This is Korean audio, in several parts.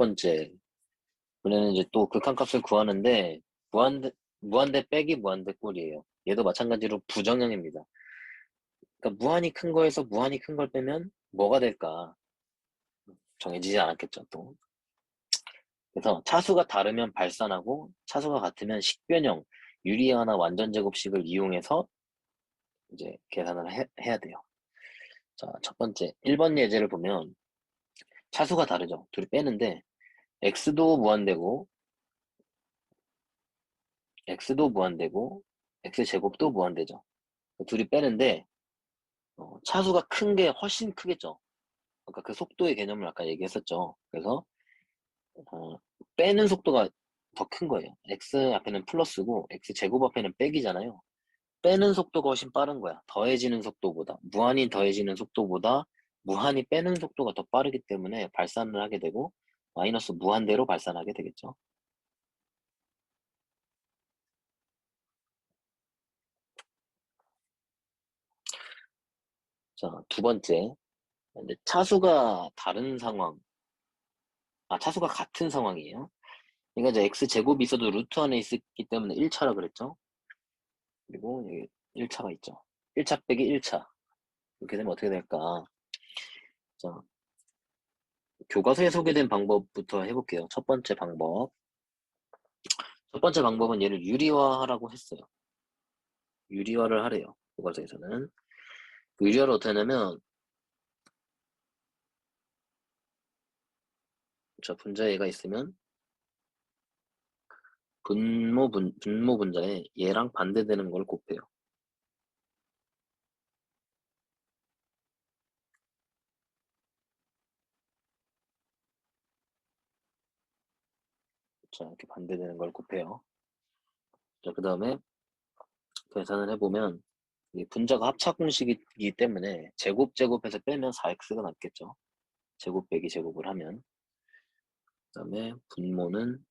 번째. 이번에는 이제 또 극한값을 구하는데, 무한대 빼기 무한대 꼴이에요. 얘도 마찬가지로 부정형입니다. 그러니까 무한히 큰 거에서 무한히 큰 걸 빼면 뭐가 될까? 정해지지 않았겠죠, 또. 그래서 차수가 다르면 발산하고, 차수가 같으면 식변형, 유리화나 완전제곱식을 이용해서 이제 계산을 해야 돼요. 자, 첫 번째, 1번 예제를 보면, 차수가 다르죠. 둘이 빼는데, x도 무한대고, x도 무한대고, x제곱도 무한대죠. 둘이 빼는데, 차수가 큰 게 훨씬 크겠죠. 아까 그 속도의 개념을 아까 얘기했었죠. 그래서, 어, 빼는 속도가 더 큰 거예요. x 앞에는 플러스고, x제곱 앞에는 빼기잖아요. 빼는 속도가 훨씬 빠른 거야. 더해지는 속도보다. 무한히 더해지는 속도보다 무한히 빼는 속도가 더 빠르기 때문에 발산을 하게 되고, 마이너스 무한대로 발산하게 되겠죠. 자, 두 번째. 이제 차수가 다른 상황, 차수가 같은 상황이에요. 그러니까 이제 x제곱이 있어도 루트 안에 있기 때문에 1차라 그랬죠. 그리고 여기 1차가 있죠. 1차 빼기 1차. 이렇게 되면 어떻게 될까? 자, 교과서에 소개된 방법부터 해볼게요. 첫 번째 방법. 첫 번째 방법은 얘를 유리화하라고 했어요. 유리화를 하래요. 교과서에서는. 그 유리화를 어떻게 하냐면, 자, 분자애가 있으면, 분모 분자에 얘랑 반대되는 걸 곱해요. 자, 이렇게 반대되는 걸 곱해요. 자, 그 다음에 계산을 해보면, 이 분자가 합차 공식이기 때문에 제곱해서 빼면 4x가 남겠죠. 제곱 빼기 제곱을 하면. 그 다음에 분모는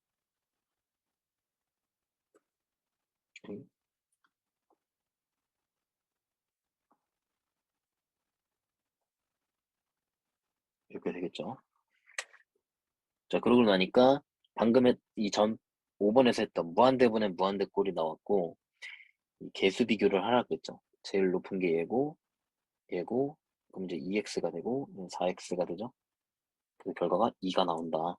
이렇게 되겠죠. 자, 그러고 나니까 방금 이전 5번에서 했던 무한대분의 무한대꼴이 나왔고, 이 개수 비교를 하라고 했죠. 제일 높은 게 얘고, 그럼 이제 2x가 되고, 4x가 되죠. 그 결과가 2가 나온다.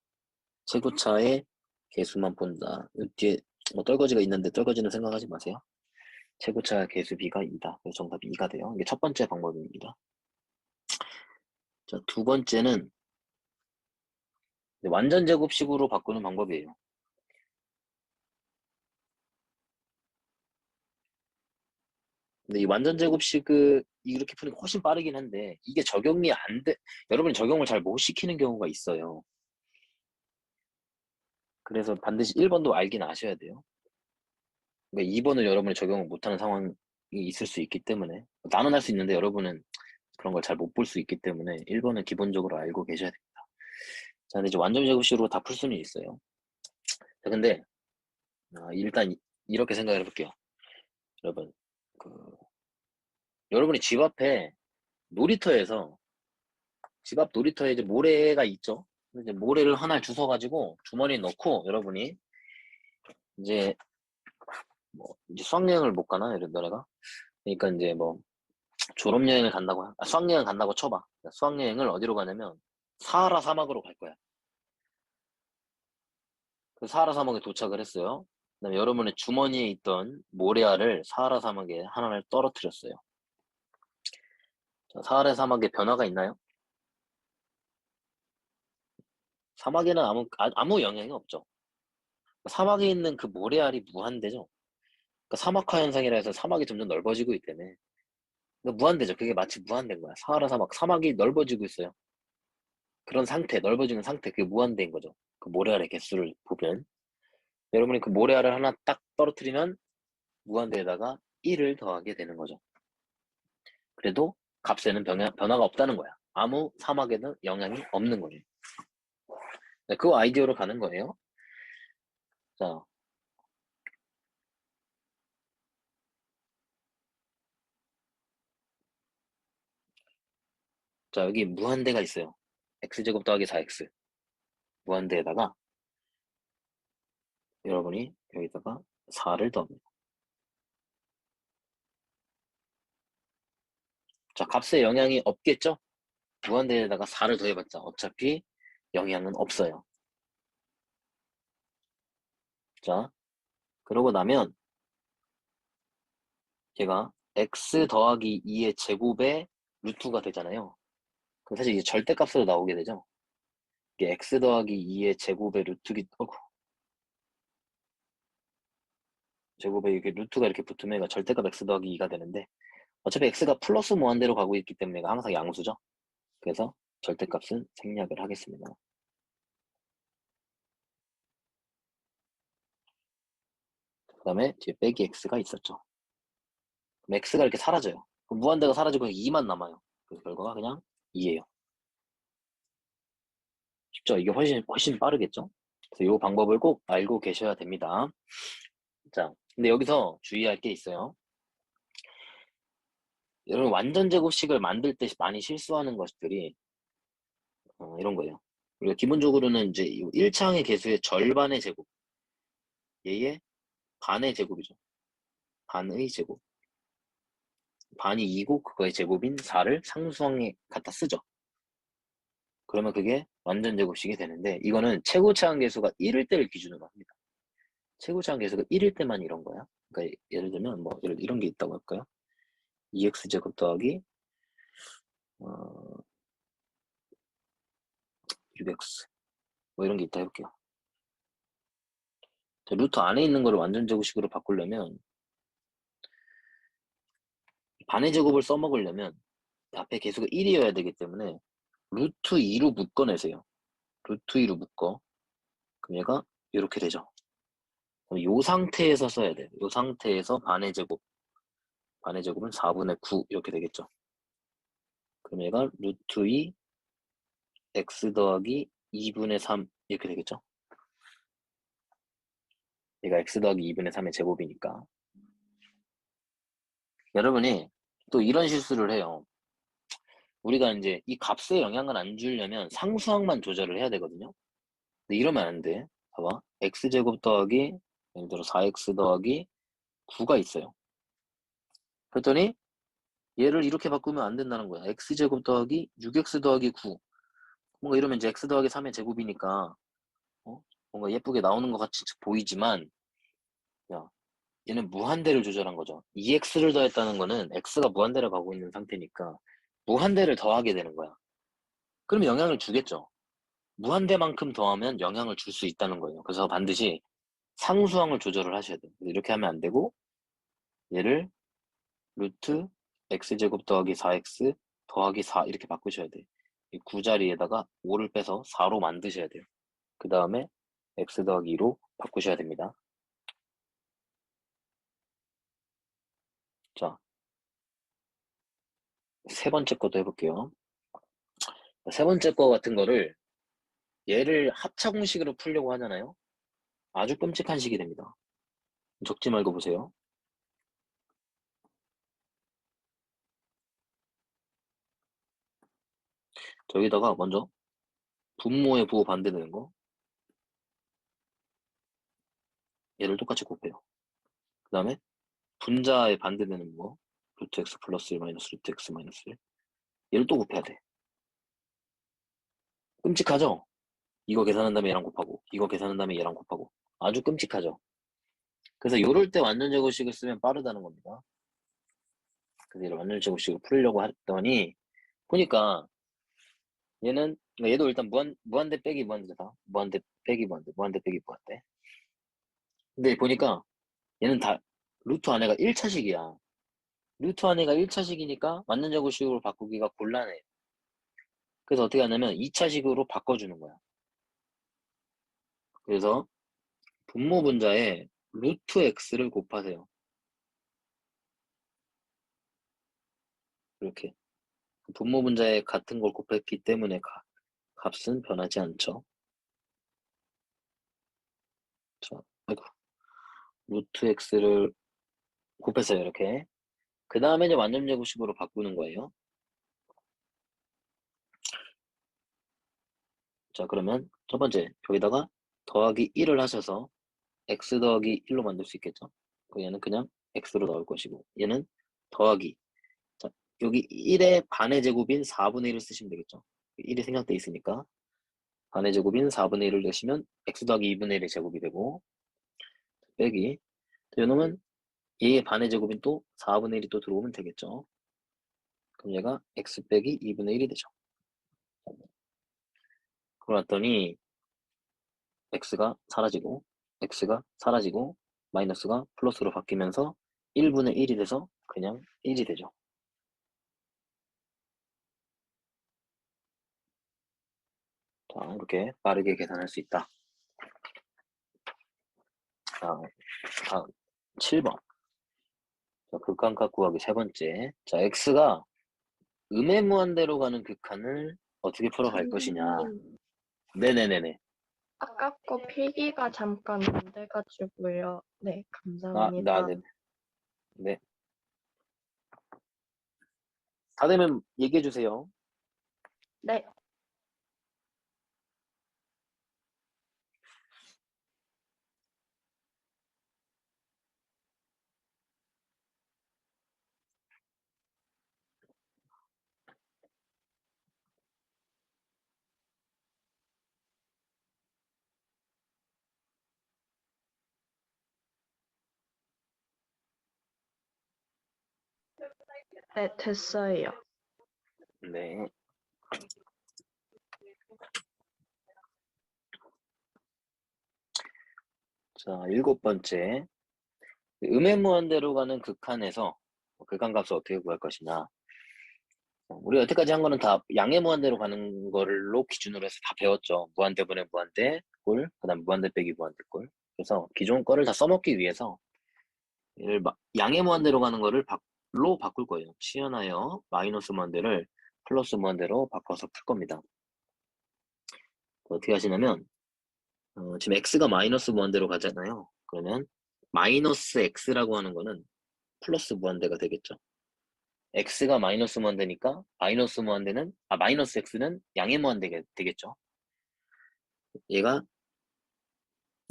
최고차의 개수만 본다. 이 뒤에 뭐 떨거지가 있는데 떨거지는 생각하지 마세요. 최고차 개수 b가 2다. 그래서 정답이 2가 돼요. 이게 첫 번째 방법입니다. 자, 두 번째는 완전 제곱식으로 바꾸는 방법이에요. 근데 이 완전 제곱식을 이렇게 푸는 게 훨씬 빠르긴 한데 이게 적용이 안 돼. 여러분이 적용을 잘 못 시키는 경우가 있어요. 그래서 반드시 1번도 알긴 아셔야 돼요. 그러니까 2번을 여러분이 적용을 못하는 상황이 있을 수 있기 때문에 나는 할 수 있는데 여러분은 그런 걸 잘 못 볼 수 있기 때문에 1번은 기본적으로 알고 계셔야 됩니다. 자, 근데 이제 완전 제곱식으로 다 풀 수는 있어요. 자, 근데 일단 이렇게 생각을 해볼게요. 여러분, 그 여러분이 집 앞에 놀이터에서 집 앞 놀이터에 이제 모래가 있죠. 이제 모래를 하나 주워가지고 주머니에 넣고 여러분이 이제 뭐 이제 수학여행을 못 가나 이런 너네가 그러니까 이제 뭐 졸업여행을 간다고 수학여행 간다고 쳐봐. 수학여행을 어디로 가냐면 사하라 사막으로 갈 거야. 그 사하라 사막에 도착을 했어요. 그다음에 여러분의 주머니에 있던 모래알을 사하라 사막에 하나를 떨어뜨렸어요. 자, 사하라 사막에 변화가 있나요? 사막에는 아무 영향이 없죠. 사막에 있는 그 모래알이 무한대죠. 그러니까 사막화 현상이라 해서 사막이 점점 넓어지고 있다며. 그러니까 무한대죠. 그게 마치 무한대인 거야. 사하라 사막이 넓어지고 있어요. 그런 상태, 넓어지는 상태, 그게 무한대인 거죠. 그 모래알의 개수를 보면. 여러분이 그 모래알을 하나 딱 떨어뜨리면 무한대에다가 1을 더하게 되는 거죠. 그래도 값에는 변화가 없다는 거야. 아무 사막에는 영향이 없는 거예요. 네, 그 아이디어로 가는 거예요. 자, 자, 여기 무한대가 있어요. x제곱 더하기 4x. 무한대에다가 여러분이 여기다가 4를 더합니다. 자, 값에 영향이 없겠죠? 무한대에다가 4를 더해봤자 어차피 영향은 없어요. 자, 그러고 나면 얘가 x 더하기 2의 제곱의 루트가 되잖아요. 그럼 사실 이게 절대값으로 나오게 되죠. 이게 x 더하기 2의 제곱의 제곱에 이렇게 루트가 이렇게 붙으면 얘가 절대값 x 더하기 2가 되는데 어차피 x가 플러스 무한대로 가고 있기 때문에 얘가 항상 양수죠. 그래서 절대값은 생략을 하겠습니다. 그 다음에 뒤에 빼기 x가 있었죠. 그럼 x가 이렇게 사라져요. 그럼 무한대가 사라지고 2만 남아요. 그래서 결과가 그냥 2예요. 쉽죠? 이게 훨씬 빠르겠죠? 그래서 이 방법을 꼭 알고 계셔야 됩니다. 자, 근데 여기서 주의할 게 있어요. 여러분 완전 제곱식을 만들 때 많이 실수하는 것들이 이런 거예요. 우리가 기본적으로는 이제 1차항의 개수의 절반의 제곱, 얘의 반의 제곱이죠. 반의 제곱. 반이 2고 그거의 제곱인 4를 상수항에 갖다 쓰죠. 그러면 그게 완전 제곱식이 되는데 이거는 최고차항 계수가 1일 때를 기준으로 합니다. 최고차항 계수가 1일 때만 이런 거야. 그러니까 예를 들면 뭐 이런 게 있다고 할까요? 2x제곱 더하기 6x 뭐 이런 게 있다 해볼게요. 루트 안에 있는 거를 완전 제곱식으로 바꾸려면 반의 제곱을 써먹으려면 앞에 계수가 1이어야 되기 때문에 루트 2로 묶어내세요. 루트 2로 묶어. 그럼 얘가 이렇게 되죠. 그럼 이 상태에서 써야 돼요. 이 상태에서 반의 제곱. 반의 제곱은 4분의 9 이렇게 되겠죠. 그럼 얘가 루트 2 x 더하기 2분의 3 이렇게 되겠죠. 얘가 x 더하기 2분의 3의 제곱이니까. 여러분이 또 이런 실수를 해요. 우리가 이제 이 값에 영향을 안 주려면 상수항만 조절을 해야 되거든요. 근데 이러면 안 돼. 봐봐. x제곱 더하기 예를 들어 4x 더하기 9가 있어요. 그랬더니 얘를 이렇게 바꾸면 안 된다는 거야. x제곱 더하기 6x 더하기 9. 뭔가 이러면 이제 x 더하기 3의 제곱이니까 뭔가 예쁘게 나오는 것 같이 보이지만 야, 얘는 무한대를 조절한 거죠. 2x를 더했다는 거는 x가 무한대를 가고 있는 상태니까 무한대를 더하게 되는 거야. 그러면 영향을 주겠죠. 무한대만큼 더하면 영향을 줄 수 있다는 거예요. 그래서 반드시 상수항을 조절을 하셔야 돼요. 이렇게 하면 안 되고 얘를 루트 x제곱 더하기 4x 더하기 4 이렇게 바꾸셔야 돼요. 이 9자리에다가 5를 빼서 4로 만드셔야 돼요. 그 다음에 x 더하기 2로 바꾸셔야 됩니다. 자, 세 번째 것도 해볼게요. 세 번째 거 같은 거를 얘를 합차 공식으로 풀려고 하잖아요. 아주 끔찍한 식이 됩니다. 적지 말고 보세요. 저기다가 먼저 분모의 부호 반대되는 거 얘를 똑같이 곱해요. 그 다음에 분자의 반대되는 거 루트 x 플러스 1 마이너스 루트 x 마이너스 1 얘를 또 곱해야 돼. 끔찍하죠? 이거 계산한 다음에 얘랑 곱하고 이거 계산한 다음에 얘랑 곱하고 아주 끔찍하죠? 그래서 요럴 때 완전 제곱식을 쓰면 빠르다는 겁니다. 그래서 얘를 완전 제곱식을 풀려고 했더니 보니까 얘는 그러니까 얘도 일단 무한대 빼기 무한대다. 무한대 빼기 무한대 무한대 빼기 무한대. 근데 보니까 얘는 다 루트 안에가 1차식이야. 루트 안에가 1차식이니까 완전 제곱식으로 바꾸기가 곤란해. 그래서 어떻게 하냐면 2차식으로 바꿔주는 거야. 그래서 분모 분자에 루트 x를 곱하세요. 이렇게. 분모 분자에 같은 걸 곱했기 때문에 값은 변하지 않죠. 자, 아이고. 루트 x를 곱했어요. 이렇게. 그 다음에 이제 완전 제곱식으로 바꾸는 거예요. 자, 그러면 첫 번째, 여기다가 더하기 1을 하셔서 x 더하기 1로 만들 수 있겠죠? 얘는 그냥 x로 나올 것이고, 얘는 더하기. 자, 여기 1의 반의 제곱인 4분의 1을 쓰시면 되겠죠? 1이 생략돼 있으니까 반의 제곱인 4분의 1을 내시면 x 더하기 2분의 1의 제곱이 되고, 빼기. 요놈은 얘의 반의 제곱인 또 4분의 1이 또 들어오면 되겠죠? 그럼 얘가 x 빼기 2분의 1이 되죠. 그러더니 x가 사라지고 마이너스가 플러스로 바뀌면서 1분의 1이 돼서 그냥 1이 되죠. 자, 이렇게 빠르게 계산할 수 있다. 자, 다음 7번. 자, 극한값 구하기 세 번째. 자, x가 음의 무한대로 가는 극한을 어떻게 풀어갈 것이냐. 선생님, 네네네네. 아까 거 필기가 잠깐 안 돼가지고요. 네, 아, 감사합니다. 네. 다 되면 얘기해 주세요. 네, 네, 됐어요. 네. 자, 7번째. 음의 무한대로 가는 극한에서 극한값을 어떻게 구할 것이냐. 우리 여태까지 한 거는 다 양의 무한대로 가는 걸로 기준으로 해서 다 배웠죠. 무한대분의 무한대 꼴, 그 다음 무한대 빼기 무한대 꼴. 그래서 기존 거를 다 써먹기 위해서 양의 무한대로 가는 거를 로 바꿀 거예요. 치환하여 마이너스 무한대를 플러스 무한대로 바꿔서 풀 겁니다. 어떻게 하시냐면 지금 x가 마이너스 무한대로 가잖아요. 그러면 마이너스 x라고 하는 거는 플러스 무한대가 되겠죠. x가 마이너스 무한대니까 마이너스 x는 양의 무한대가 되겠죠.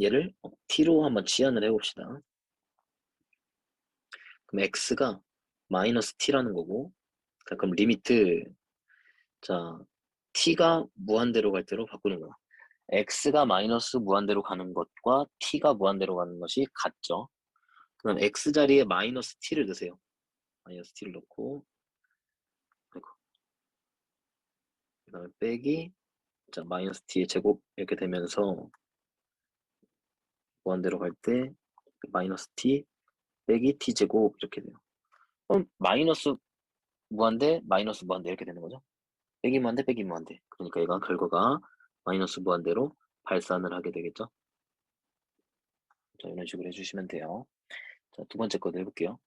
얘를 t로 한번 치환을 해봅시다. 그럼 x가 마이너스 t라는 거고, 자, 그럼 리미트, 자, t가 무한대로 갈 때로 바꾸는 거야. x가 마이너스 무한대로 가는 것과 t가 무한대로 가는 것이 같죠. 그럼 x 자리에 마이너스 t를 넣으세요. 마이너스 t를 넣고, 그 다음에 빼기, 자, 마이너스 t의 제곱 이렇게 되면서 무한대로 갈 때 마이너스 t 빼기 t 제곱 이렇게 돼요. 그럼 마이너스 마이너스 무한대 이렇게 되는 거죠. 빼기 무한대 빼기 무한대. 그러니까 얘가 결과가 마이너스 무한대로 발산을 하게 되겠죠. 자, 이런 식으로 해주시면 돼요. 자, 두 번째 거도 해볼게요.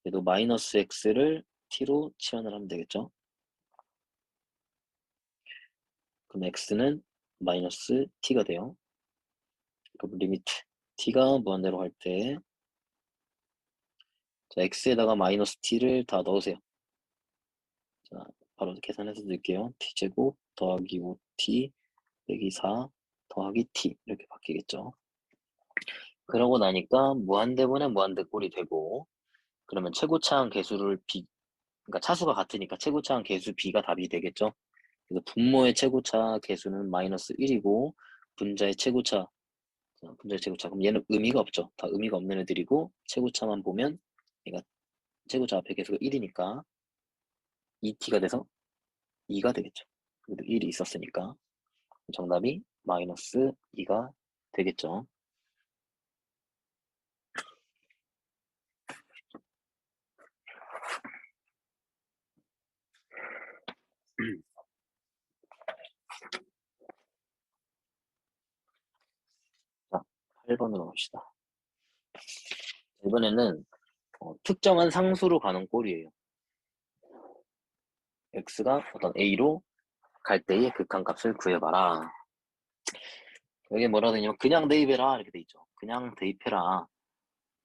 얘도 마이너스 x를 t로 치환을 하면 되겠죠. 그럼 x는 마이너스 t가 돼요. 그럼 리미트 t가 무한대로 할 때, 자, x에다가 마이너스 t를 다 넣으세요. 자, 바로 계산해서 넣을게요. t제곱 더하기 5t 빼기 4 더하기 t 이렇게 바뀌겠죠. 그러고 나니까 무한대분의 무한대꼴이 되고, 그러면 최고차항 개수를 그러니까 차수가 같으니까 최고차항 개수 b가 답이 되겠죠. 그래서 분모의 최고차 개수는 마이너스 1이고 분자의 최고차 그럼 얘는 의미가 없죠. 다 의미가 없는 애들이고 최고차만 보면 얘가 최고차 앞에 개수가 1이니까 2t가 돼서 2가 되겠죠. 그래도 1이 있었으니까 정답이 마이너스 2가 되겠죠. 자, 8번으로 갑시다. 이번에는 특정한 상수로 가는 꼴이에요. x가 어떤 a로 갈 때의 극한값을 구해봐라. 여기 뭐라 되냐면 그냥 대입해라 이렇게 돼 있죠. 그냥 대입해라.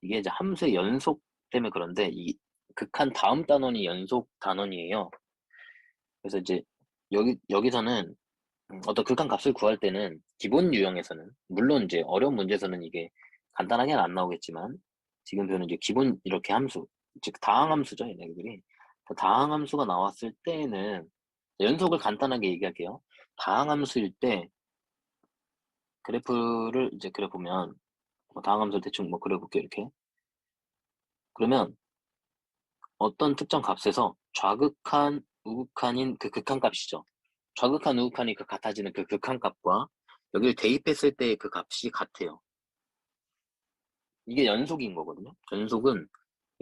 이게 이제 함수의 연속 때문에 그런데 이 극한 다음 단원이 연속 단원이에요. 그래서 이제 여기서는 어떤 극한 값을 구할 때는 기본 유형에서는 물론 이제 어려운 문제에서는 이게 간단하게는 안 나오겠지만 지금 배우는 이제 기본 이렇게 함수 즉 다항함수죠 얘네들이. 다항함수가 나왔을 때에는 연속을 간단하게 얘기할게요. 다항함수일 때 그래프를 이제 그려보면 다항함수 대충 그려볼게요 이렇게. 그러면 어떤 특정 값에서 좌극한 우극한인 그 극한값이죠. 좌극한 우극한이 그 같아지는 그 극한값과 여기를 대입했을 때 그 값이 같아요. 이게 연속인 거거든요. 연속은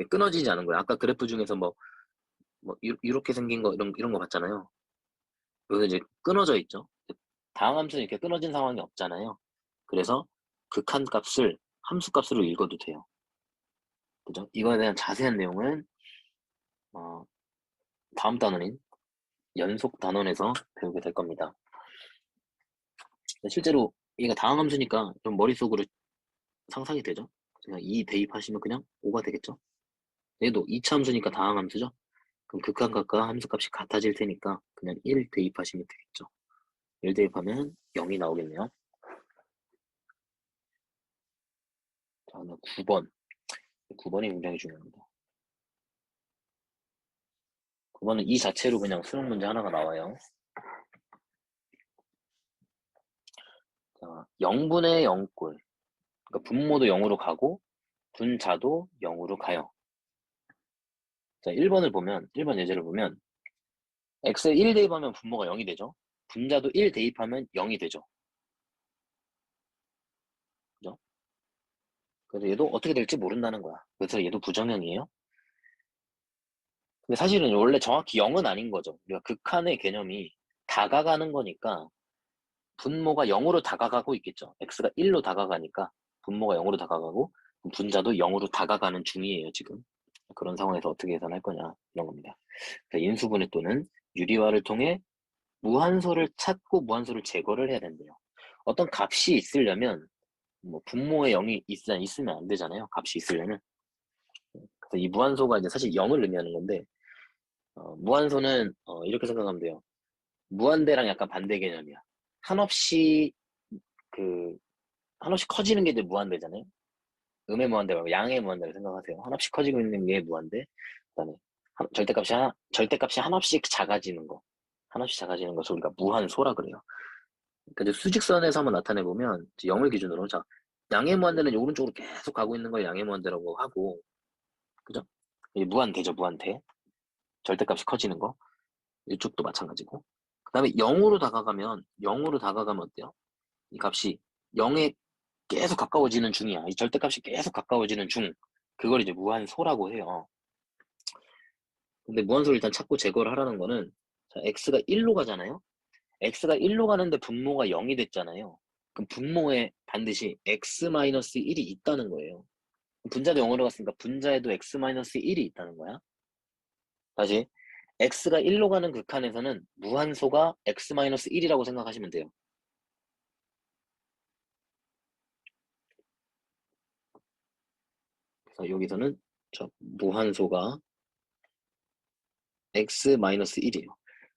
끊어지지 않은 거예요. 아까 그래프 중에서 이렇게 생긴 거 이런 거 봤잖아요. 여기서 이제 끊어져 있죠. 다항함수는 이렇게 끊어진 상황이 없잖아요. 그래서 극한값을 함수값으로 읽어도 돼요. 그죠? 이거에 대한 자세한 내용은 다음 단원인 연속 단원에서 배우게 될 겁니다. 실제로 얘가 다항함수니까 좀 머릿속으로 상상이 되죠? 그냥 2 대입하시면 그냥 5가 되겠죠? 얘도 2차 함수니까 다항함수죠? 그럼 극한값과 함수값이 같아질 테니까 그냥 1 대입하시면 되겠죠? 1 대입하면 0이 나오겠네요. 자, 9번. 9번이 굉장히 중요합니다. 9번은 이 자체로 그냥 수능 문제 하나가 나와요. 자, 0분의 0꼴. 그러니까 분모도 0으로 가고 분자도 0으로 가요. 자, 1번 예제를 보면 x에 1 대입하면 분모가 0이 되죠. 분자도 1 대입하면 0이 되죠. 그죠? 그래서 얘도 어떻게 될지 모른다는 거야. 그래서 얘도 부정형이에요. 근데 사실은 원래 정확히 0은 아닌 거죠. 우리가 극한의 개념이 다가가는 거니까 분모가 0으로 다가가고 있겠죠. x가 1로 다가가니까 분모가 0으로 다가가고 분자도 0으로 다가가는 중이에요, 지금. 그런 상황에서 어떻게 계산할 거냐 이런 겁니다. 인수분해 또는 유리화를 통해 무한소를 찾고 무한소를 제거를 해야 된대요. 어떤 값이 있으려면 분모에 0이 있으면 안 되잖아요. 값이 있으려면. 그래서 이 무한소가 이제 사실 0을 의미하는 건데 무한소는 이렇게 생각하면 돼요. 무한대랑 약간 반대 개념이야. 한없이 그 한없이 커지는 게 이제 무한대잖아요. 음의 무한대 말고 양의 무한대를 생각하세요. 한없이 커지고 있는 게 무한대. 그다음에 절대값이 한없씩 작아지는 거. 한없이 작아지는 것을 우리가 무한소라 그래요. 그러니까 이제 수직선에서 한번 나타내 보면 0을 기준으로 자 양의 무한대는 오른쪽으로 계속 가고 있는 걸 양의 무한대라고 하고, 그죠? 이게 무한대죠, 무한대. 절대값이 커지는 거. 이쪽도 마찬가지고. 그다음에 0으로 다가가면 어때요? 이 값이 0에 계속 가까워지는 중이야. 이 절대값이 계속 가까워지는 중. 그걸 이제 무한소라고 해요. 근데 무한소를 일단 찾고 제거를 하라는 거는 자, x가 1로 가잖아요. x가 1로 가는데 분모가 0이 됐잖아요. 그럼 분모에 반드시 x-1이 있다는 거예요. 분자도 0으로 갔으니까 분자에도 x-1이 있다는 거야. 다시 x가 1로 가는 극한에서는 무한소가 x-1이라고 생각하시면 돼요. 그래서 여기서는 저 무한소가 x-1이에요.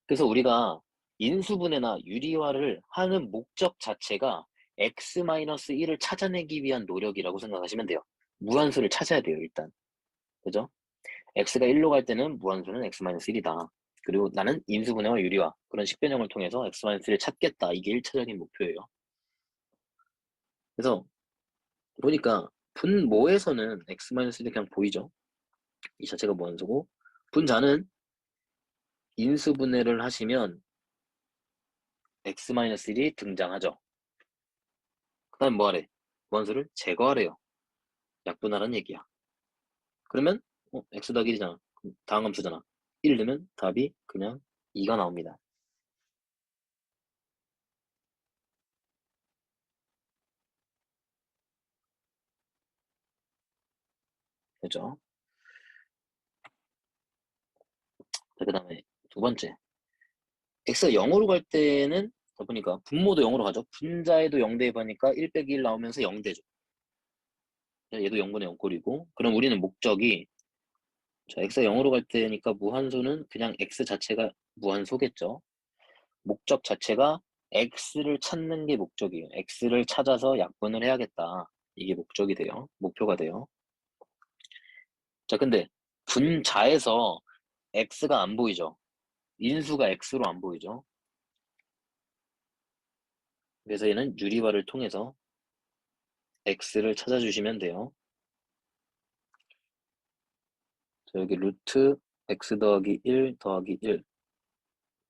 그래서 우리가 인수분해나 유리화를 하는 목적 자체가 x-1을 찾아내기 위한 노력이라고 생각하시면 돼요. 무한소를 찾아야 돼요, 일단. 그죠? x가 1로 갈 때는 무한소는 x-1이다. 그리고 나는 인수분해와 유리화, 그런 식변형을 통해서 x-1을 찾겠다. 이게 1차적인 목표예요. 그래서 보니까 분모에서는 x-1이 그냥 보이죠? 이 자체가 무한소고, 분자는 인수분해를 하시면 x-1이 등장하죠. 그 다음 뭐 하래? 무한소를 제거하래요. 약분하라는 얘기야. 그러면 x 더하기 1이잖아. 다항함수잖아. 1 넣으면 답이 그냥 2가 나옵니다. 그죠? 자, 그 다음에 두 번째. x가 0으로 갈 때는 보니까 분모도 0으로 가죠. 분자에도 0 대입하니까 1 빼기 1 나오면서 0 되죠. 얘도 0분의 0꼴이고 그럼 우리는 목적이 자, x가 0으로 갈 때니까 무한소는 그냥 x 자체가 무한소겠죠. 목적 자체가 x를 찾는 게 목적이에요. x를 찾아서 약분을 해야겠다. 이게 목적이 돼요. 목표가 돼요. 자, 근데 분자에서 x가 안 보이죠. 인수가 x로 안 보이죠. 그래서 얘는 유리화를 통해서 x를 찾아주시면 돼요. 자, 여기 루트 x 더하기 1 더하기 1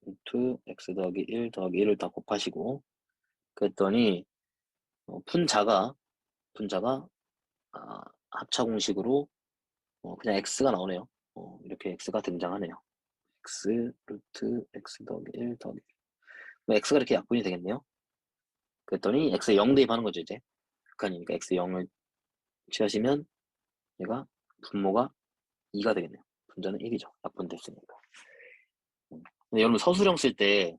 루트 x 더하기 1 더하기 1을 다 곱하시고 그랬더니 분자가 합차 공식으로 그냥 x가 나오네요. 이렇게 x가 등장하네요. x 루트 x 더하기 1 더하기 1. x가 이렇게 약분이 되겠네요. 그랬더니 x에 0 대입하는 거죠. 이제 극한이니까 x에 0을 취하시면 얘가 분모가 2가 되겠네요. 분자는 1이죠. 약분됐으니까. 근데 여러분 서술형 쓸 때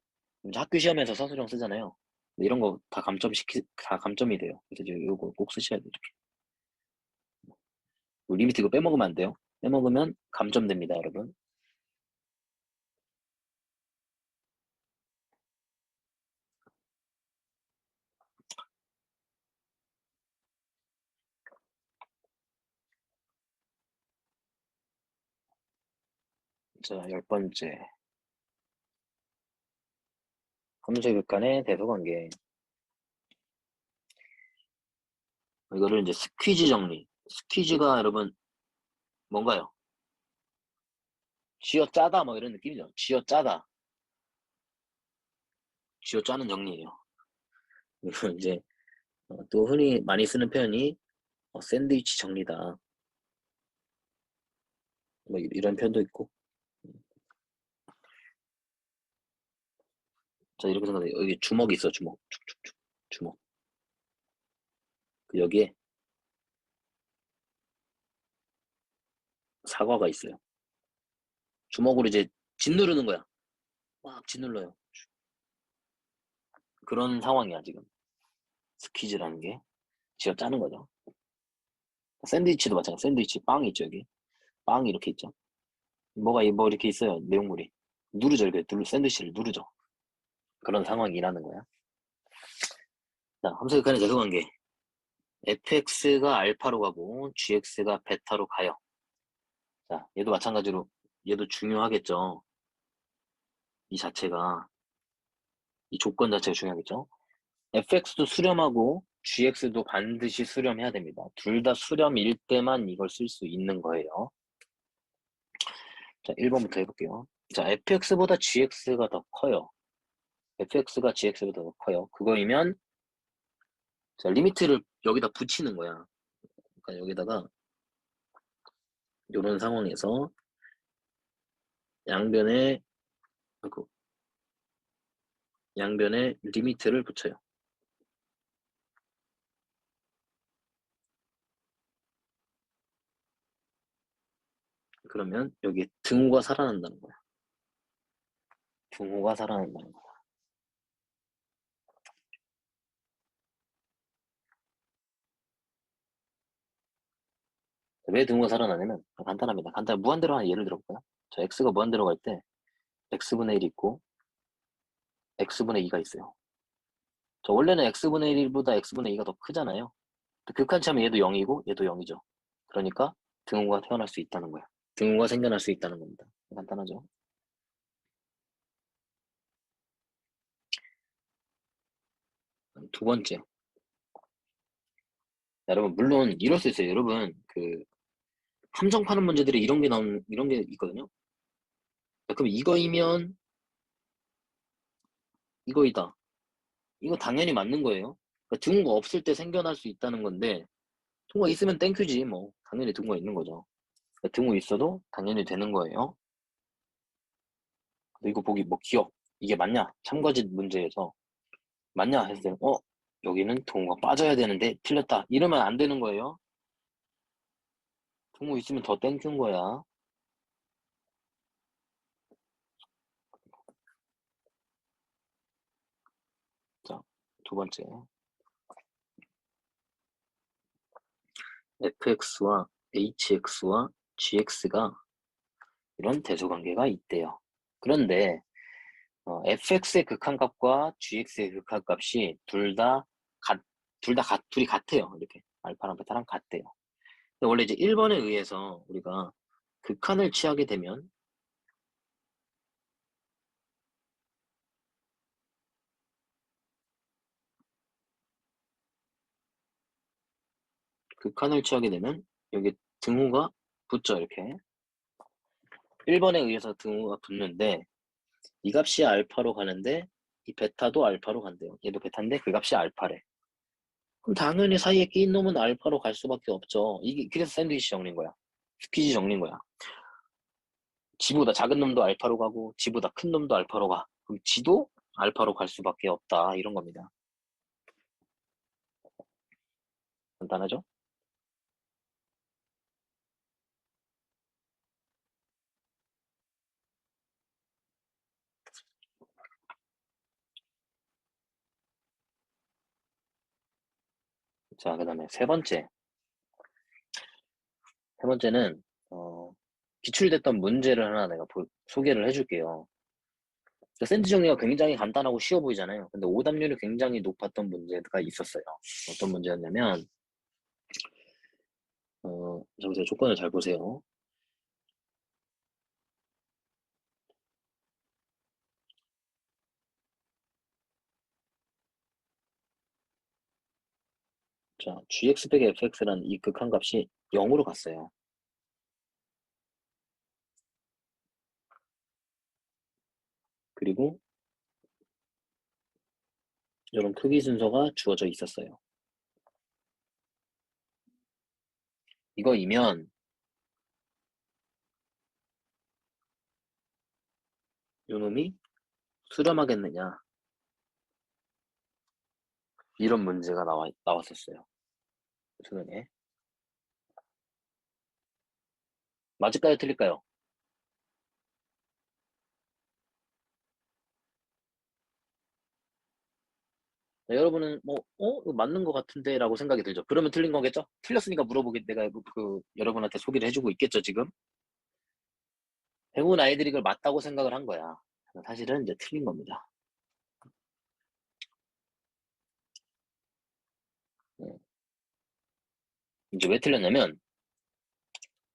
학교 시험에서 서술형 쓰잖아요. 근데 이런 거 다 감점이 돼요. 그래서 이제 이거 꼭 쓰셔야 돼요. 이렇게. 리미트 이거 빼먹으면 안 돼요. 빼먹으면 감점됩니다, 여러분. 자, 10번째. 함수의 극한의 대소관계. 이거를 이제 스퀴즈 정리. 스퀴즈가 여러분 뭔가요? 쥐어 짜다 뭐 이런 느낌이죠. 쥐어 짜다. 쥐어 짜는 정리예요. 그리고 이제 또 흔히 많이 쓰는 표현이 샌드위치 정리다. 뭐 이런 표현도 있고. 자, 이렇게 생각해요. 여기 주먹이 있어, 주먹. 축축축. 주먹. 여기에 사과가 있어요. 주먹으로 이제 짓누르는 거야. 막 짓눌러요. 그런 상황이야, 지금. 스퀴즈라는 게. 쥐어 짜는 거죠. 샌드위치도 마찬가지. 샌드위치 빵이 있죠, 여기. 빵이 이렇게 있죠. 뭐 이렇게 있어요, 내용물이. 누르죠, 이렇게. 샌드위치를 누르죠. 그런 상황이라는 거야. 자, 함수극한의 대소관계. fx가 알파로 가고 gx가 베타로 가요. 자, 얘도 마찬가지로 얘도 중요하겠죠. 이 자체가 이 조건 자체가 중요하겠죠. fx도 수렴하고 gx도 반드시 수렴해야 됩니다. 둘 다 수렴일 때만 이걸 쓸 수 있는 거예요. 자, 1번부터 해볼게요. 자, fx보다 gx가 더 커요. fx가 gx보다 더 커요. 그거이면 자, 리미트를 여기다 붙이는 거야. 그러니까 여기다가 이런 상황에서 양변에 그 양변에 리미트를 붙여요. 그러면 여기 등호가 살아난다는 거야. 등호가 살아난다는 거야. 왜 등호가 살아나냐면 간단합니다. 무한대로 하나 예를 들어볼까요? 저 x가 무한대로 갈 때 x분의 1이 있고 x분의 2가 있어요. 저 원래는 x분의 1보다 x분의 2가 더 크잖아요. 극한치하면 얘도 0이고 얘도 0이죠. 그러니까 등호가 태어날 수 있다는 거야. 등호가 생겨날 수 있다는 겁니다. 간단하죠? 두 번째. 여러분 물론 이럴 수 있어요. 여러분 그 함정 파는 문제들이 이런 게 있거든요. 그럼 이거이면 이거이다. 이거 당연히 맞는 거예요. 그러니까 등호가 없을 때 생겨날 수 있다는 건데 등호가 있으면 땡큐지 뭐 당연히 등호가 있는 거죠. 그러니까 등호 있어도 당연히 되는 거예요. 이거 보기 뭐 기억 이게 맞냐? 참거짓 문제에서 맞냐 했을 때 여기는 등호가 빠져야 되는데 틀렸다 이러면 안 되는 거예요. 등호 있으면 더 땡큐인 거야. 자, 두 번째 fx와 hx와 gx가 이런 대소관계가 있대요. 그런데 fx의 극한값과 gx의 극한값이 둘이 같아요. 이렇게 알파랑 베타랑 같대요. 근데 원래 이제 1번에 의해서 우리가 극한을 취하게 되면 여기 등호가 붙죠. 이렇게 1번에 의해서 등호가 붙는데 이 값이 알파로 가는데 이 베타도 알파로 간대요. 얘도 베타인데 그 값이 알파래. 그럼 당연히 사이에 끼인 놈은 알파로 갈 수밖에 없죠. 이게 그래서 샌드위치 정리인 거야. 스퀴즈 정리인 거야. 지보다 작은 놈도 알파로 가고 지보다 큰 놈도 알파로 가. 그럼 지도 알파로 갈 수밖에 없다. 이런 겁니다. 간단하죠? 자, 그 다음에 세 번째는 기출됐던 문제를 하나 내가 소개를 해줄게요. 샌드 정리가 굉장히 간단하고 쉬워 보이잖아요. 근데 오답률이 굉장히 높았던 문제가 있었어요. 어떤 문제였냐면 자, 보세요. 조건을 잘 보세요. 자, gx 빼기 fx라는 이 극한값이 0으로 갔어요. 그리고 이런 크기 순서가 주어져 있었어요. 이거이면 요놈이 수렴하겠느냐 이런 문제가 나왔었어요. 수능에. 맞을까요? 틀릴까요? 네, 여러분은 이거 맞는 것 같은데 라고 생각이 들죠. 그러면 틀린 거겠죠? 틀렸으니까 내가 여러분한테 소개를 해주고 있겠죠, 지금? 대부분 아이들이 이걸 맞다고 생각을 한 거야. 사실은 이제 틀린 겁니다. 네. 이제 왜 틀렸냐면,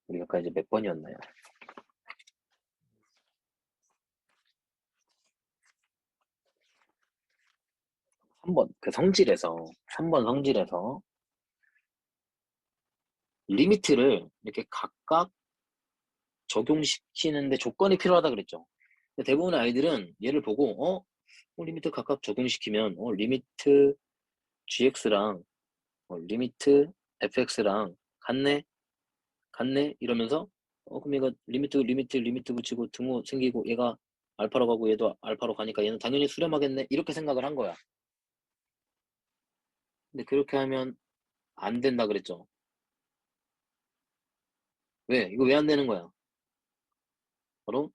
우리가 아까 이제 몇 번이었나요? 3번, 3번 성질에서 리미트를 이렇게 각각 적용시키는데 조건이 필요하다 그랬죠. 근데 대부분의 아이들은 얘를 보고, 리미트 각각 적용시키면, 리미트 gx랑, 리미트 fx랑 같네? 이러면서, 그럼 얘가 리미트 붙이고 등호 생기고 얘가 알파로 가고 얘도 알파로 가니까 얘는 당연히 수렴하겠네? 이렇게 생각을 한 거야. 근데 그렇게 하면 안 된다 그랬죠. 왜? 이거 왜 안 되는 거야? 바로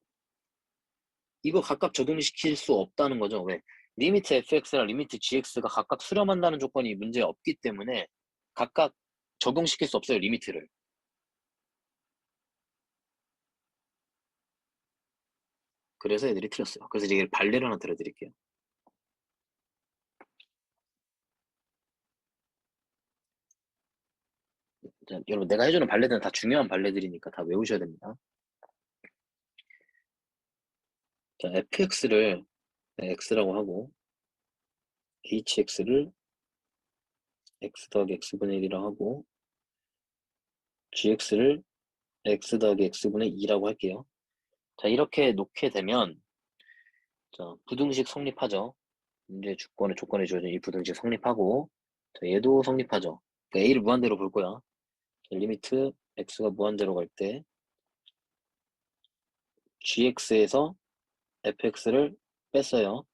이거 각각 적용시킬 수 없다는 거죠. 왜? 리미트 fx랑 리미트 gx가 각각 수렴한다는 조건이 문제에 없기 때문에 각각 적용시킬 수 없어요, 리미트를. 그래서 애들이 틀렸어요. 그래서 이제 발레를 하나 들어드릴게요. 자, 여러분, 내가 해주는 발레들은 다 중요한 발레들이니까 다 외우셔야 됩니다. 자, fx를 x라고 하고 hx를 x 더하기 x분의 1이라고 하고 gx를 x 더하기 x분의 2라고 할게요. 자, 이렇게 놓게 되면 자, 부등식 성립하죠. 문제 조건에 주어진 이 부등식 성립하고 자, 얘도 성립하죠. 그러니까 a를 무한대로 볼 거야. 자, 리미트 x가 무한대로 갈 때 gx에서 fx를 뺐어요.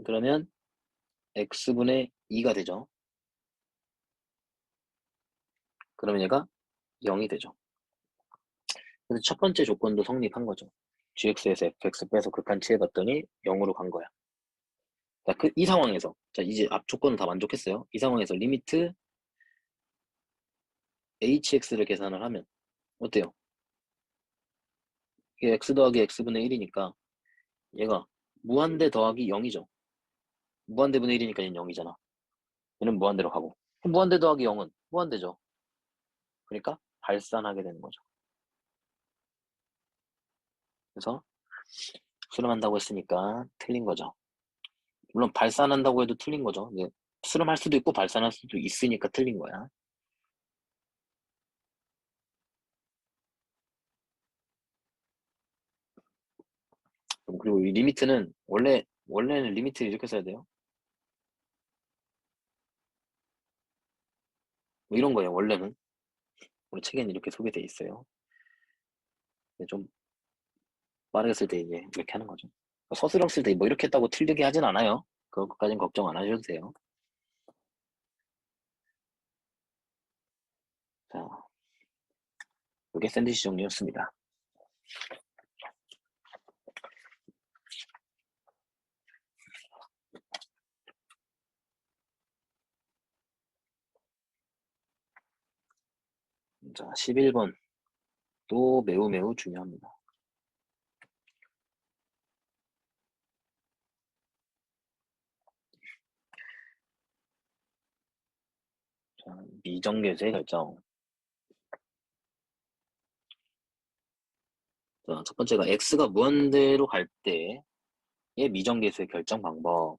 그러면 x분의 2가 되죠. 그러면 얘가 0이 되죠. 그래서 첫 번째 조건도 성립한 거죠. gx에서 fx 빼서 극한치해봤더니 0으로 간 거야. 자, 이 상황에서 자 이제 앞 조건은 다 만족했어요. 이 상황에서 리미트 hx를 계산을 하면 어때요? 이게 x 더하기 x분의 1이니까 얘가 무한대 더하기 0이죠. 무한대분의 1이니까 얘는 0이잖아. 얘는 무한대로 가고. 무한대 더하기 0은 무한대죠. 그러니까 발산하게 되는 거죠. 그래서 수렴한다고 했으니까 틀린 거죠. 물론 발산한다고 해도 틀린 거죠. 이제 수렴할 수도 있고 발산할 수도 있으니까 틀린 거야. 그리고 이 리미트는 원래는 리미트를 이렇게 써야 돼요. 뭐 이런 거예요. 원래는 우리 책에는 이렇게 소개돼 있어요. 좀 빠르게 쓸 때 이제 이렇게 하는 거죠. 서술형 쓸 때 뭐 이렇게 했다고 틀리게 하진 않아요. 그것까진 걱정 안 하셔도 돼요. 자, 이게 샌드위치 종류였습니다. 자, 11번 또 매우 매우 중요합니다. 자, 미정계수의 결정. 자, 첫 번째가 x가 무한대로 갈 때의 미정계수의 결정 방법.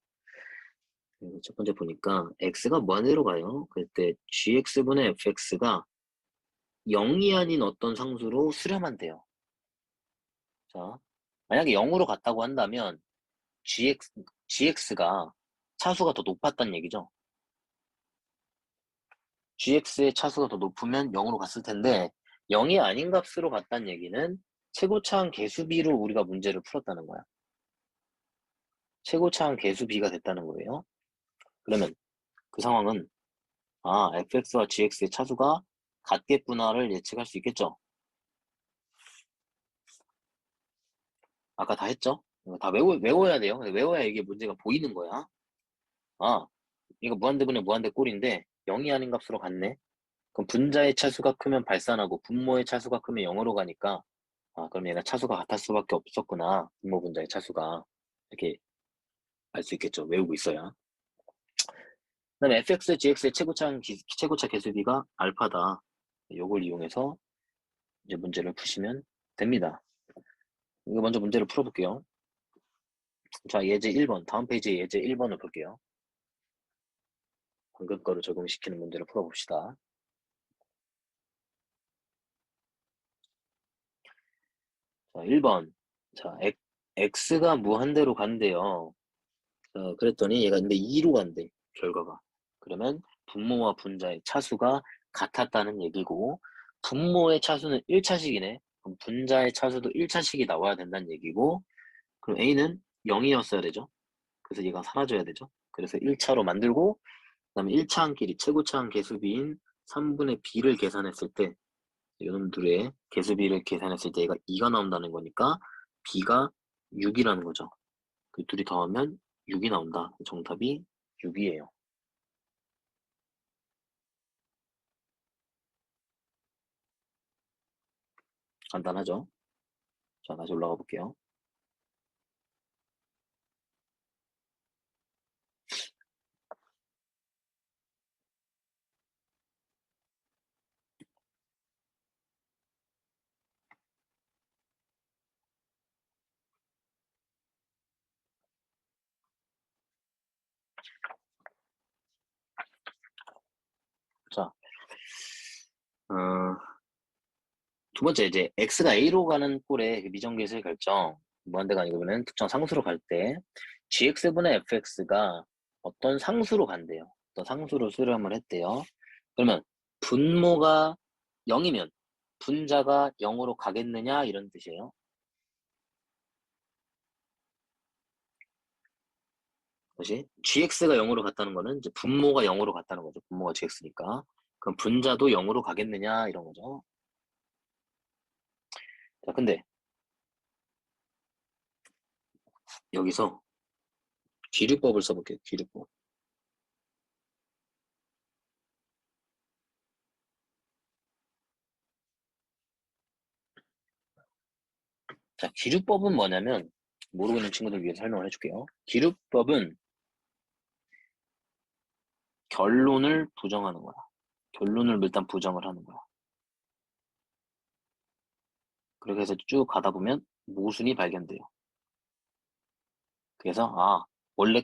첫 번째 보니까 x가 무한대로 가요. 그때 gx분의 fx가 0이 아닌 어떤 상수로 수렴한대요. 자, 만약에 0으로 갔다고 한다면 gx가 차수가 더 높았다는 얘기죠. gx의 차수가 더 높으면 0으로 갔을 텐데 0이 아닌 값으로 갔다는 얘기는 최고차항 개수비로 우리가 문제를 풀었다는 거야. 최고차항 개수비가 됐다는 거예요. 그러면 그 상황은 fx와 gx의 차수가 같겠구나를 예측할 수 있겠죠. 아까 다 했죠? 이거 다 외워야 돼요. 외워야 이게 문제가 보이는 거야. 아, 이거 무한대분의 무한대 꼴인데 0이 아닌 값으로 갔네. 그럼 분자의 차수가 크면 발산하고 분모의 차수가 크면 0으로 가니까 그럼 얘가 차수가 같을 수밖에 없었구나. 분모 분자의 차수가. 이렇게 알 수 있겠죠. 외우고 있어야. 그다음에 fx, gx의 최고차 개수비가 알파다. 요걸 이용해서 이제 문제를 푸시면 됩니다. 이거 먼저 문제를 풀어볼게요. 자, 예제 1번. 다음 페이지에 예제 1번을 볼게요. 방금 거를 적용시키는 문제를 풀어봅시다. 자, 1번. 자, x가 무한대로 간대요. 그랬더니 얘가 근데 2로 간대, 결과가. 그러면 분모와 분자의 차수가 같았다는 얘기고, 분모의 차수는 1차식이네. 그럼 분자의 차수도 1차식이 나와야 된다는 얘기고, 그럼 a는 0이었어야 되죠. 그래서 얘가 사라져야 되죠. 그래서 1차로 만들고, 그 다음에 1차항끼리 최고차항 개수비인 3분의 b를 계산했을 때, 이놈 둘의 개수비를 계산했을 때 얘가 2가 나온다는 거니까 b가 6이라는 거죠. 그 둘이 더하면 6이 나온다. 정답이 6이에요. 간단하죠? 자, 다시 올라가 볼게요. 자, 어, 두 번째 이제 x가 a로 가는 꼴의 그 미정계수의 결정, 무한대가 아니고는 특정 상수로 갈 때 gx분의 fx가 어떤 상수로 간대요. 어떤 상수로 수렴을 했대요. 그러면 분모가 0이면 분자가 0으로 가겠느냐 이런 뜻이에요. 다시 gx가 0으로 갔다는 거는 이제 분모가 0으로 갔다는 거죠. 분모가 gx니까. 그럼 분자도 0으로 가겠느냐 이런 거죠. 자, 근데 여기서 귀류법을 써볼게요. 귀류법. 자, 기류법은 뭐냐면, 모르고 있는 친구들 위해서 설명을 해줄게요. 기류법은 결론을 부정하는 거야. 결론을 일단 부정을 하는 거야. 그렇게 해서 쭉 가다 보면 모순이 발견돼요. 그래서, 원래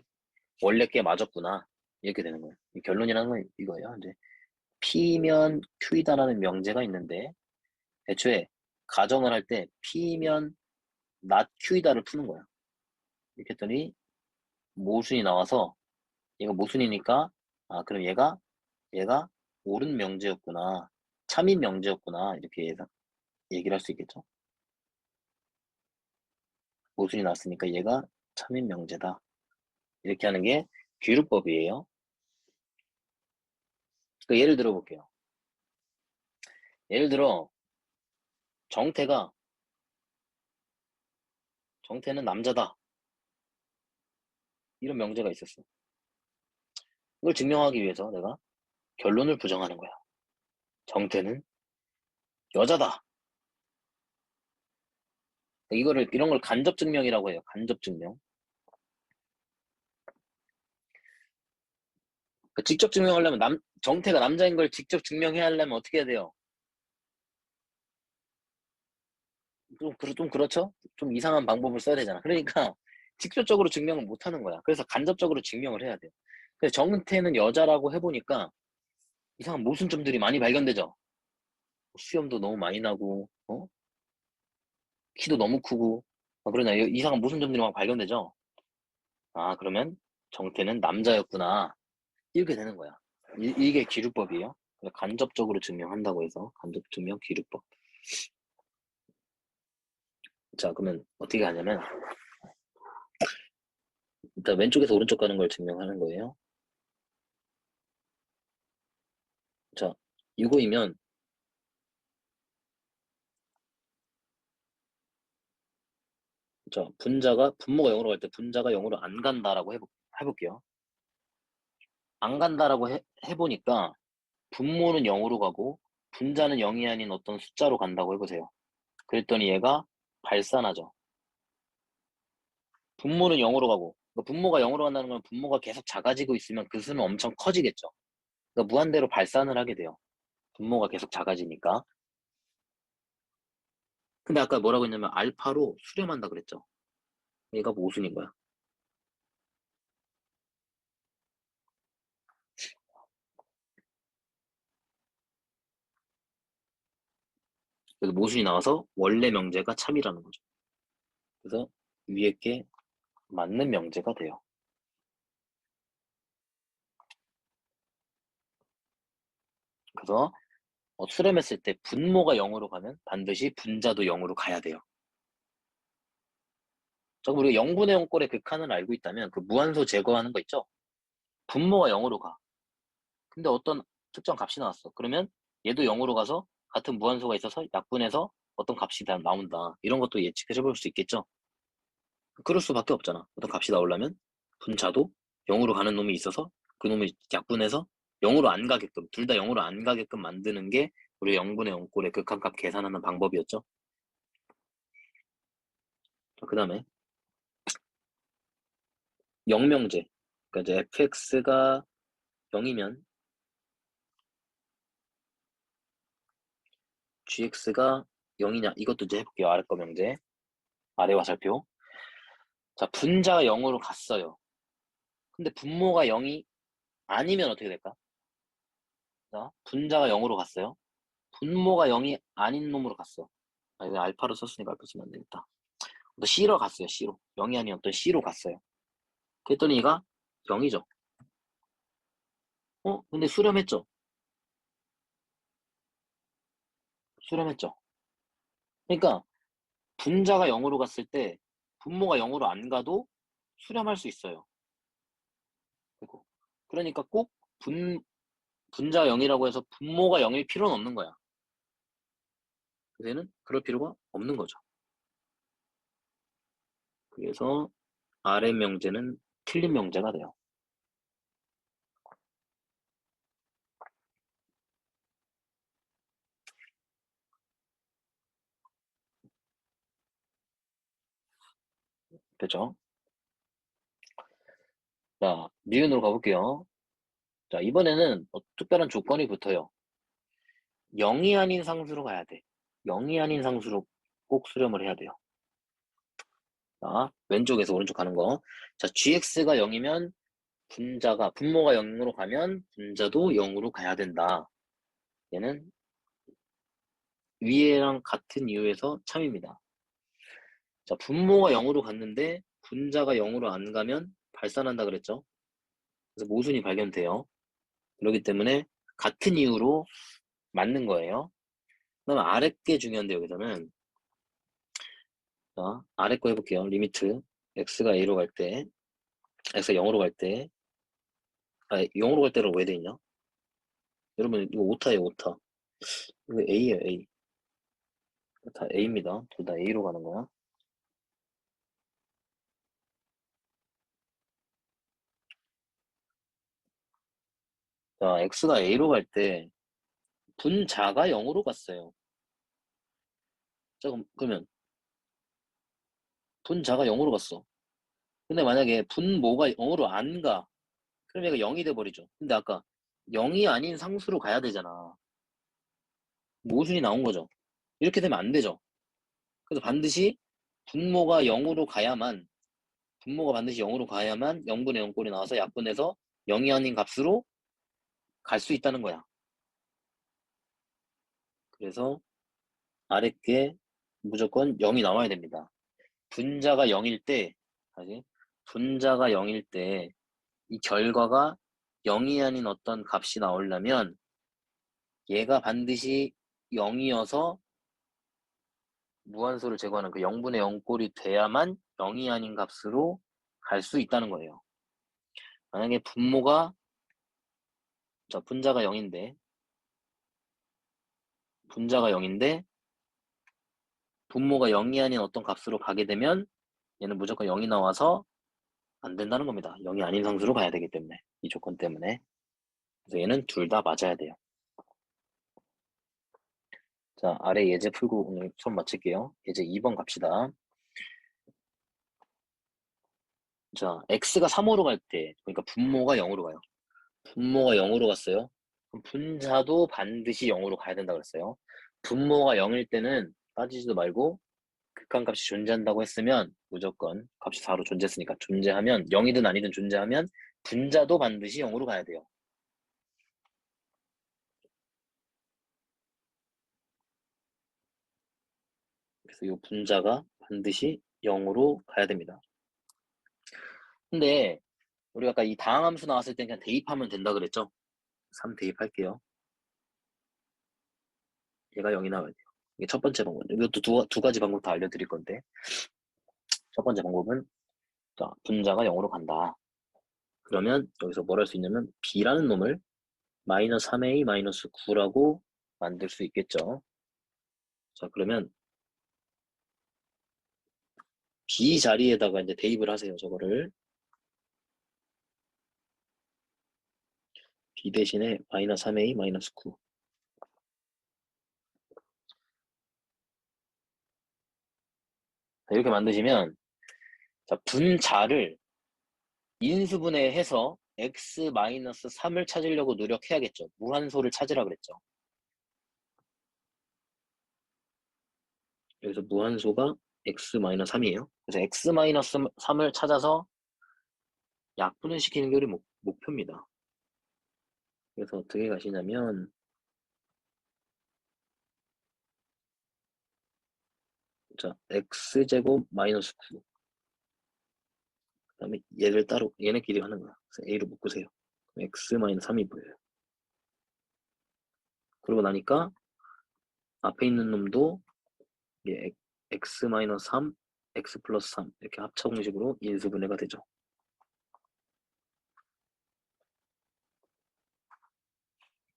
게 맞았구나. 이렇게 되는 거예요. 결론이라는 건 이거예요. 이제, P면 Q이다라는 명제가 있는데, 애초에 가정을 할 때 P면 not Q이다를 푸는 거야. 이렇게 했더니 모순이 나와서 얘가 모순이니까 그럼 얘가 옳은 명제였구나. 참인 명제였구나. 이렇게 얘기를 할 수 있겠죠. 모순이 나왔으니까 얘가 참인 명제다. 이렇게 하는 게 귀류법이에요. 그 예를 들어 볼게요. 예를 들어 정태는 남자다. 이런 명제가 있었어. 이걸 증명하기 위해서 내가 결론을 부정하는 거야. 정태는 여자다. 이런 걸 간접 증명이라고 해요. 간접 증명. 직접 증명하려면 정태가 남자인 걸 직접 증명해야 하려면 어떻게 해야 돼요? 좀 그렇죠? 좀 이상한 방법을 써야 되잖아. 그러니까 직접적으로 증명을 못 하는 거야. 그래서 간접적으로 증명을 해야 돼요. 그래서 정태는 여자라고 해보니까 이상한 모순점들이 많이 발견되죠. 수염도 너무 많이 나고, 키도 너무 크고, 그러나 이상한 모순점들이 막 발견되죠. 그러면 정태는 남자였구나. 이렇게 되는 거야. 이게 기류법이에요. 간접적으로 증명한다고 해서 간접 증명 기류법. 자, 그러면 어떻게 하냐면 일단 왼쪽에서 오른쪽 가는 걸 증명하는 거예요. 자, 이거이면 자, 분모가 0으로 갈 때 분자가 0으로 안 간다라고 해볼게요. 안 간다라고 해보니까 분모는 0으로 가고 분자는 0이 아닌 어떤 숫자로 간다고 해보세요. 그랬더니 얘가 발산하죠. 분모는 0으로 가고 그러니까 분모가 0으로 간다는 건 분모가 계속 작아지고 있으면 그 수는 엄청 커지겠죠. 그러니까 무한대로 발산을 하게 돼요. 분모가 계속 작아지니까. 근데 아까 뭐라고 했냐면 알파로 수렴한다 그랬죠. 얘가 모순인 거야. 그래서 모순이 나와서 원래 명제가 참이라는 거죠. 그래서 위에 게 맞는 명제가 돼요. 그래서 수렴했을 때 분모가 0으로 가면 반드시 분자도 0으로 가야 돼요. 자, 우리가 0분의 0꼴의 극한을 알고 있다면 그 무한소 제거하는 거 있죠? 분모가 0으로 가. 근데 어떤 특정 값이 나왔어. 그러면 얘도 0으로 가서 같은 무한소가 있어서 약분해서 어떤 값이 나온다. 이런 것도 예측해 볼 수 있겠죠? 그럴 수밖에 없잖아. 어떤 값이 나오려면 분자도 0으로 가는 놈이 있어서 그 놈을 약분해서 0으로 안 가게끔, 둘 다 0으로 안 가게끔 만드는 게 우리 0분의 0꼴의 극한값 계산하는 방법이었죠. 그 다음에 0명제. 그러니까 이제 fx가 0이면 gx가 0이냐 이것도 이제 해볼게요. 아래 거 명제. 아래 화살표. 자, 분자가 0으로 갔어요. 근데 분모가 0이 아니면 어떻게 될까? 자, 분자가 0으로 갔어요. 분모가 0이 아닌 놈으로 갔어. 이거 알파로 썼으니까 알파 쓰면 안 되겠다. 또 C로 갔어요. C로. 0이 아닌 어떤 C로 갔어요. 그랬더니 얘가 0이죠. 근데 수렴했죠. 수렴했죠. 그러니까 분자가 0으로 갔을 때 분모가 0으로 안 가도 수렴할 수 있어요. 그러니까 꼭 분자 0이라고 해서 분모가 0일 필요는 없는 거야. 그래는 그럴 필요가 없는 거죠. 그래서 RM 명제는 틀린 명제가 돼요. 됐죠? 자, 니은으로 가볼게요. 자, 이번에는 특별한 조건이 붙어요. 0이 아닌 상수로 가야 돼. 0이 아닌 상수로 꼭 수렴을 해야 돼요. 자, 왼쪽에서 오른쪽 가는 거. 자, gx가 0이면 분모가 0으로 가면 분자도 0으로 가야 된다. 얘는 위에랑 같은 이유에서 참입니다. 자, 분모가 0으로 갔는데 분자가 0으로 안 가면 발산한다 그랬죠? 그래서 모순이 발견돼요. 그렇기 때문에 같은 이유로 맞는 거예요. 그다음 아래 게 중요한데 여기서는 자, 아래 거 해볼게요. 리미트 x가 a로 갈 때, x가 0으로 갈 때, 0으로 갈 때로 왜 돼 있냐? 여러분 이거 오타예요, 오타. 이거 a예요, a. 다 a입니다. 둘 다 a로 가는 거야. 자, x가 a로 갈 때 분자가 0으로 갔어요. 자, 그러면 분자가 0으로 갔어. 근데 만약에 분모가 0으로 안 가. 그럼 얘가 0이 돼버리죠. 근데 아까 0이 아닌 상수로 가야 되잖아. 모순이 나온 거죠. 이렇게 되면 안 되죠. 그래서 반드시 분모가 0으로 가야만, 분모가 반드시 0으로 가야만 0분의 0꼴이 나와서 약분해서 0이 아닌 값으로 갈 수 있다는 거야. 그래서 아랫게 무조건 0이 나와야 됩니다. 분자가 0일 때, 다시, 분자가 0일 때 이 결과가 0이 아닌 어떤 값이 나오려면 얘가 반드시 0이어서 무한소를 제거하는 그 0분의 0꼴이 돼야만 0이 아닌 값으로 갈 수 있다는 거예요. 만약에 분모가, 자, 분자가 0인데, 분모가 0이 아닌 어떤 값으로 가게 되면 얘는 무조건 0이 나와서 안 된다는 겁니다. 0이 아닌 상수로 가야 되기 때문에. 이 조건 때문에. 그래서 얘는 둘 다 맞아야 돼요. 자, 아래 예제 풀고 오늘 수업 마칠게요. 예제 2번 갑시다. 자, x가 3호로 갈 때, 그러니까 분모가 0으로 가요. 분모가 0으로 갔어요. 그럼 분자도 반드시 0으로 가야 된다고 그랬어요. 분모가 0일 때는 따지지도 말고 극한값이 존재한다고 했으면 무조건 값이 4로 존재했으니까 존재하면 0이든 아니든 존재하면 분자도 반드시 0으로 가야 돼요. 그래서 이 분자가 반드시 0으로 가야 됩니다. 근데 우리가 아까 이 다항함수 나왔을 때 그냥 대입하면 된다 그랬죠? 3 대입할게요. 얘가 0이 나와야 돼요. 이게 첫 번째 방법. 이것도 두 가지 방법 다 알려드릴 건데 첫 번째 방법은 자, 분자가 0으로 간다. 그러면 여기서 뭘 할 수 있냐면 b라는 놈을 마이너스 3a 마이너스 9라고 만들 수 있겠죠. 자, 그러면 b 자리에다가 이제 대입을 하세요. 저거를 b 대신에 마이너스 3a 마이너스 9 이렇게 만드시면 자, 분자를 인수분해해서 x 마이너스 3을 찾으려고 노력해야겠죠. 무한소를 찾으라 그랬죠. 여기서 무한소가 x 마이너스 3이에요. 그래서 x 마이너스 3을 찾아서 약분을 시키는 게 우리 목표입니다. 그래서 어떻게 가시냐면 자, x제곱 마이너스 9 그 다음에 얘를 따로 얘네끼리 하는 거야. 그래서 a로 묶으세요. x 마이너스 3이 보여요. 그러고 나니까 앞에 있는 놈도 이게 x 마이너스 3, x 플러스 3 이렇게 합차 공식으로 인수분해가 되죠.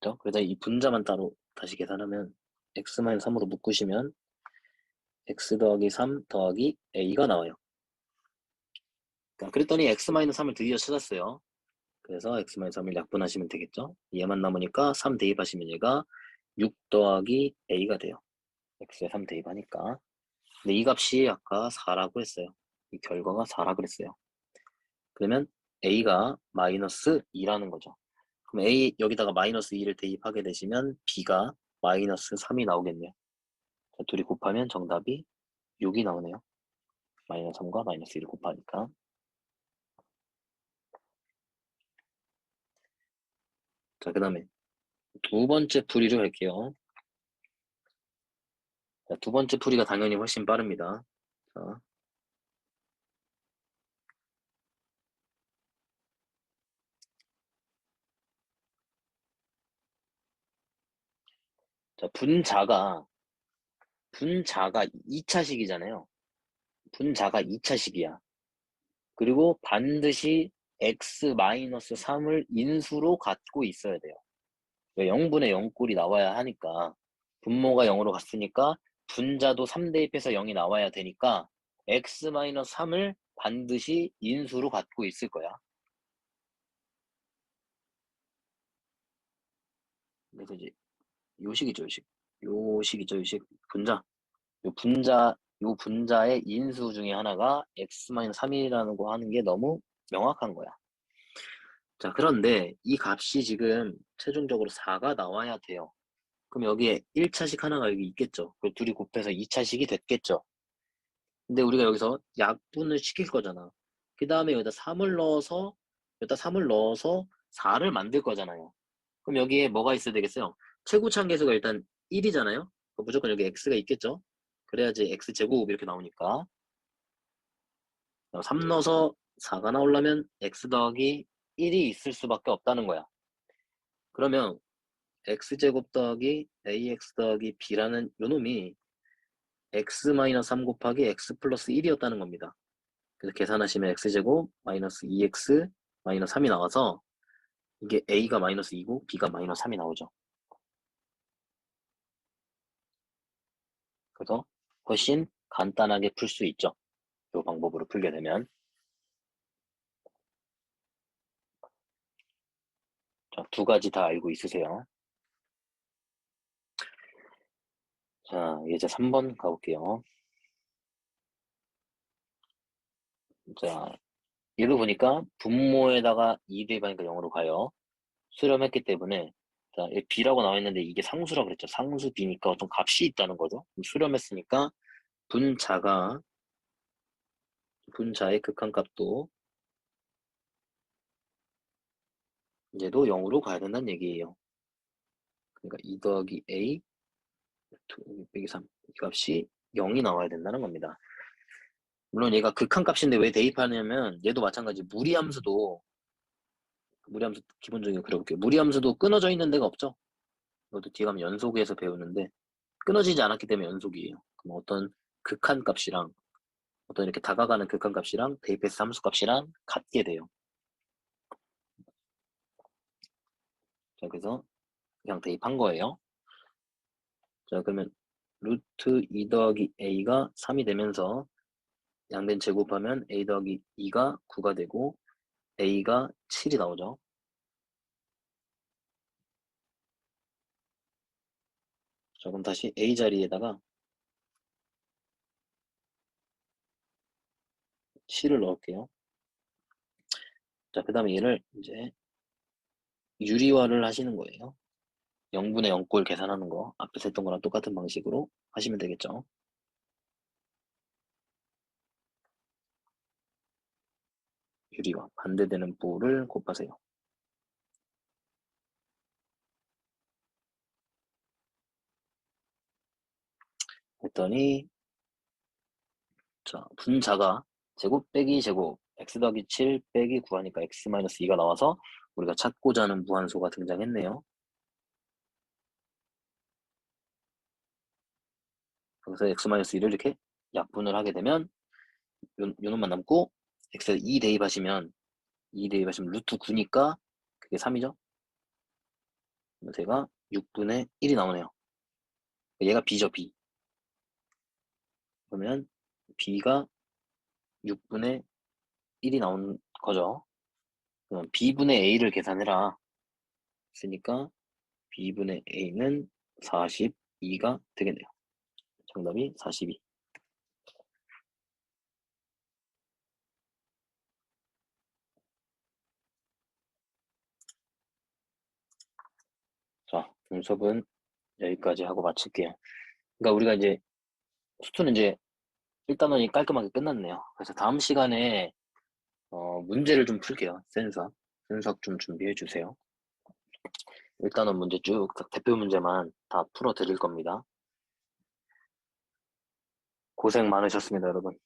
그렇죠? 그래서 이 분자만 따로 다시 계산하면 x 마이너스 3으로 묶으시면 x 더하기 3 더하기 a가 나와요. 그랬더니 x 마이너스 3을 드디어 찾았어요. 그래서 x 마이너스 3을 약분하시면 되겠죠. 얘만 남으니까 3 대입하시면 얘가 6 더하기 a가 돼요. x에 3 대입하니까. 근데 이 값이 아까 4라고 했어요. 이 결과가 4라 그랬어요. 그러면 A가 마이너스 2라는 거죠. 그럼 A 여기다가 마이너스 2를 대입하게 되시면 B가 마이너스 3이 나오겠네요. 자, 둘이 곱하면 정답이 6이 나오네요. 마이너스 3과 마이너스 1을 곱하니까. 자, 그 다음에 두 번째 풀이를 할게요. 자, 두 번째 풀이가 당연히 훨씬 빠릅니다. 자, 자 분자가 2차식이잖아요. 분자가 2차식이야. 그리고 반드시 x-3을 인수로 갖고 있어야 돼요. 0분의 0꼴이 나와야 하니까 분모가 0으로 갔으니까 분자도 3대입해서 0이 나와야 되니까 x-3을 반드시 인수로 갖고 있을 거야. 그래서 이제 요식이죠, 요식. 요식이죠, 요식. 분자. 요 분자의 인수 중에 하나가 x-3이라는 거 하는 게 너무 명확한 거야. 자, 그런데 이 값이 지금 최종적으로 4가 나와야 돼요. 그럼 여기에 1차식 하나가 여기 있겠죠. 그 둘이 곱해서 2차식이 됐겠죠. 근데 우리가 여기서 약분을 시킬 거잖아. 그 다음에 여기다 3을 넣어서 4를 만들 거잖아요. 그럼 여기에 뭐가 있어야 되겠어요? 최고차항계수가 일단 1이잖아요. 무조건 여기 x가 있겠죠. 그래야지 x제곱 이렇게 나오니까. 3 넣어서 4가 나오려면 x 더하기 1이 있을 수밖에 없다는 거야. 그러면 x제곱 더하기 ax 더하기 b라는 요 놈이 x-3 곱하기 x 플러스 1이었다는 겁니다. 그래서 계산하시면 x제곱 마이너스 2x 마이너스 3이 나와서 이게 a가 마이너스 2고 b가 마이너스 3이 나오죠. 그래서 훨씬 간단하게 풀 수 있죠. 이 방법으로 풀게 되면. 자, 두 가지 다 알고 있으세요. 자, 이제 3번 가볼게요. 자, 얘도 보니까 분모에다가 2 대입하니까 0으로 가요. 수렴했기 때문에 자, b라고 나와 있는데 이게 상수라고 그랬죠. 상수 b니까 어떤 값이 있다는 거죠. 수렴했으니까 분자의 극한값도 얘도 0으로 가야 된다는 얘기예요. 그러니까 2 더하기 a 2 빼기 3 이 값이 0이 나와야 된다는 겁니다. 물론 얘가 극한값인데 왜 대입하냐면 얘도 마찬가지 무리함수도 기본적으로 그려볼게요. 무리함수도 끊어져 있는 데가 없죠. 이것도 뒤에 가면 연속에서 배우는데 끊어지지 않았기 때문에 연속이에요. 그럼 어떤 극한값이랑 어떤 이렇게 다가가는 극한값이랑 대입해서 함수값이랑 같게 돼요. 자, 그래서 그냥 대입한 거예요. 자, 그러면 루트 2 더하기 a가 3이 되면서 양변 제곱하면 a 더하기 2가 9가 되고 a가 7이 나오죠. 자, 그럼 다시 a 자리에다가 7을 넣을게요. 자, 그 다음에 얘를 이제 유리화를 하시는 거예요. 0분의 0꼴 계산하는 거 앞에서 했던 거랑 똑같은 방식으로 하시면 되겠죠. 유리화 반대되는 부를 곱하세요. 했더니 자, 분자가 제곱 빼기 제곱 x 더하기 7 빼기 9 하니까 x 마이너스 2가 나와서 우리가 찾고자 하는 무한소가 등장했네요. 그래서 x 마이너스 2를 이렇게 약분을 하게 되면 요 놈만 남고 x에 2 대입하시면 루트 9니까 그게 3이죠. 그래서 제가 6분의 1이 나오네요. 얘가 b죠, b. 그러면 b가 6분의 1이 나온 거죠. 그럼 b분의 a를 계산해라. 했으니까 b분의 a는 42가 되겠네요. 정답이 42. 수업은 여기까지 하고 마칠게요. 그러니까 우리가 이제 수투는 이제 1단원이 깔끔하게 끝났네요. 그래서 다음 시간에 문제를 좀 풀게요. 센수학 좀 준비해 주세요. 1단원 문제 쭉 대표 문제만 다 풀어 드릴 겁니다. 고생 많으셨습니다, 여러분.